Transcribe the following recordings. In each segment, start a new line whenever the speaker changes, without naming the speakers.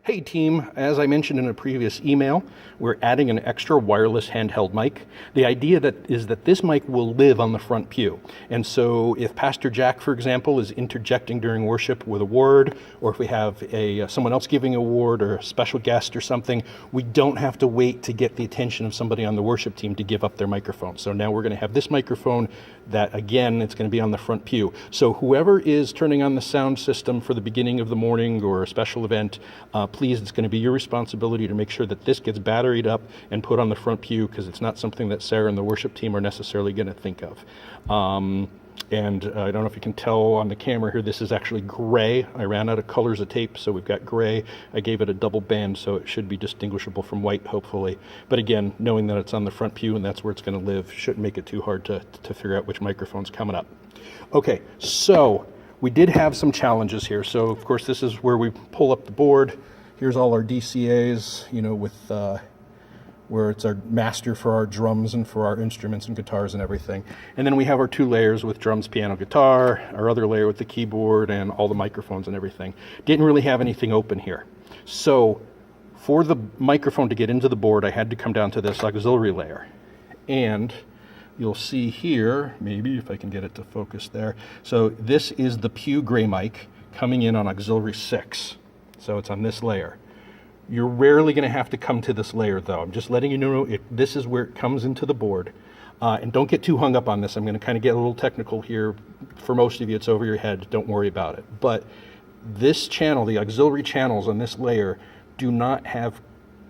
Hey team, as I mentioned in a previous email, we're adding an extra wireless handheld mic. The idea is that this mic will live on the front pew. And so if Pastor Jack, for example, is interjecting during worship with a word, or if we have someone else giving a word or a special guest or something, we don't have to wait to get the attention of somebody on the worship team to give up their microphone. So now we're going to have this microphone that, again, it's going to be on the front pew. So whoever is turning on the sound system for the beginning of the morning or a special event, please, it's going to be your responsibility to make sure that this gets batteried up and put on the front pew, because it's not something that Sarah and the worship team are necessarily going to think of. And I don't know if you can tell on the camera here, this is actually gray. I ran out of colors of tape, so we've got gray. I gave it a double band, so it should be distinguishable from white, hopefully. But again, knowing that it's on the front pew and that's where it's going to live shouldn't make it too hard to figure out which microphone's coming up. Okay, so we did have some challenges here. So, of course, this is where we pull up the board. Here's all our DCAs, you know, with where it's our master for our drums and for our instruments and guitars and everything. And then we have our two layers with drums, piano, guitar, our other layer with the keyboard and all the microphones and everything. Didn't really have anything open here. So for the microphone to get into the board, I had to come down to this auxiliary layer. And you'll see here, maybe if I can get it to focus there. So this is the Pew gray mic coming in on auxiliary 6. So it's on this layer. You're rarely going to have to come to this layer, though. I'm just letting you know this is where it comes into the board. And don't get too hung up on this. I'm going to kind of get a little technical here. For most of you, it's over your head. Don't worry about it. But this channel, the auxiliary channels on this layer, do not have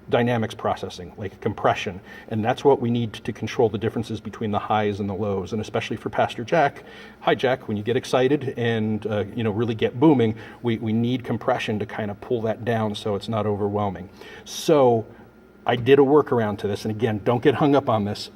dynamics processing, like compression. And that's what we need to control the differences between the highs and the lows. And especially for Pastor Jack, hi Jack, when you get excited and really get booming, we need compression to kind of pull that down so it's not overwhelming. So I did a workaround to this. And again, don't get hung up on this.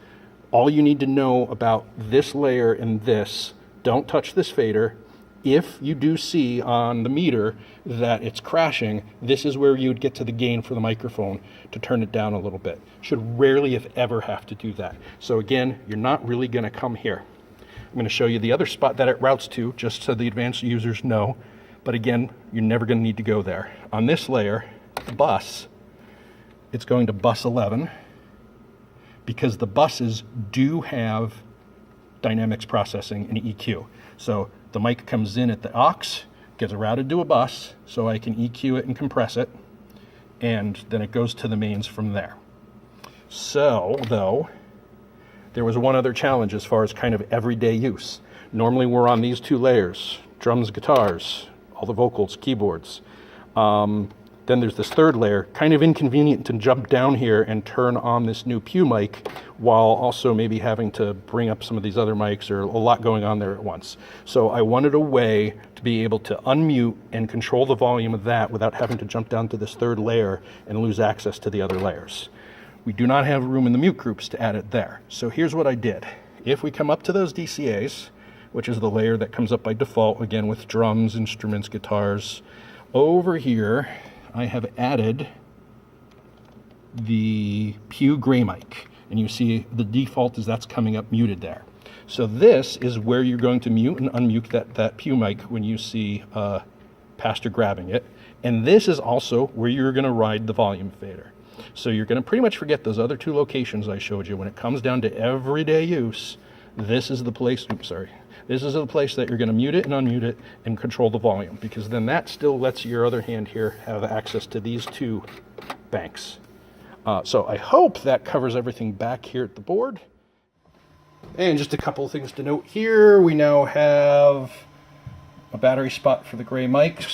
All you need to know about this layer and this, don't touch this fader. If you do see on the meter that it's crashing, this is where you would get to the gain for the microphone to turn it down a little bit. Should rarely, if ever, have to do that. So again, you're not really going to come here. I'm going to show you the other spot that it routes to, just so the advanced users know. But again, you're never going to need to go there. On this layer, the bus, it's going to bus 11, because the buses do have dynamics processing and EQ. So the mic comes in at the aux, gets routed to a bus, so I can EQ it and compress it, and then it goes to the mains from there. So, though, there was one other challenge as far as kind of everyday use. Normally we're on these two layers, drums, guitars, all the vocals, keyboards. Then there's this third layer, kind of inconvenient to jump down here and turn on this new Pew mic while also maybe having to bring up some of these other mics, or a lot going on there at once. So I wanted a way to be able to unmute and control the volume of that without having to jump down to this third layer and lose access to the other layers. We do not have room in the mute groups to add it there. So here's what I did. If we come up to those DCAs, which is the layer that comes up by default, again with drums, instruments, guitars, over here, I have added the Pew gray mic, and you see the default is that's coming up muted there. So this is where you're going to mute and unmute that Pew mic when you see Pastor grabbing it. And this is also where you're going to ride the volume fader. So you're going to pretty much forget those other two locations I showed you. When it comes down to everyday use, this is the place, this is the place that you're going to mute it and unmute it and control the volume, because then that still lets your other hand here have access to these two banks. So I hope that covers everything back here at the board. And just a couple of things to note here. We now have a battery spot for the gray mic.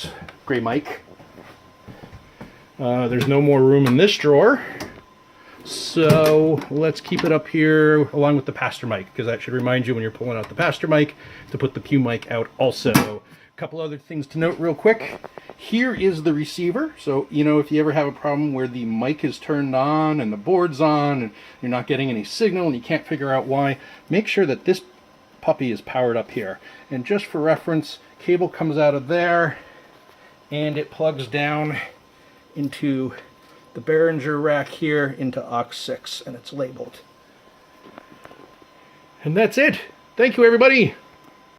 There's no more room in this drawer. So let's keep it up here along with the pastor mic, because that should remind you when you're pulling out the pastor mic to put the Pew mic out also. A couple other things to note real quick. Here is the receiver. So, if you ever have a problem where the mic is turned on and the board's on and you're not getting any signal and you can't figure out why, make sure that this puppy is powered up here. And just for reference, cable comes out of there and it plugs down into the Behringer rack here into aux 6, and it's labeled. And that's it. Thank you, everybody.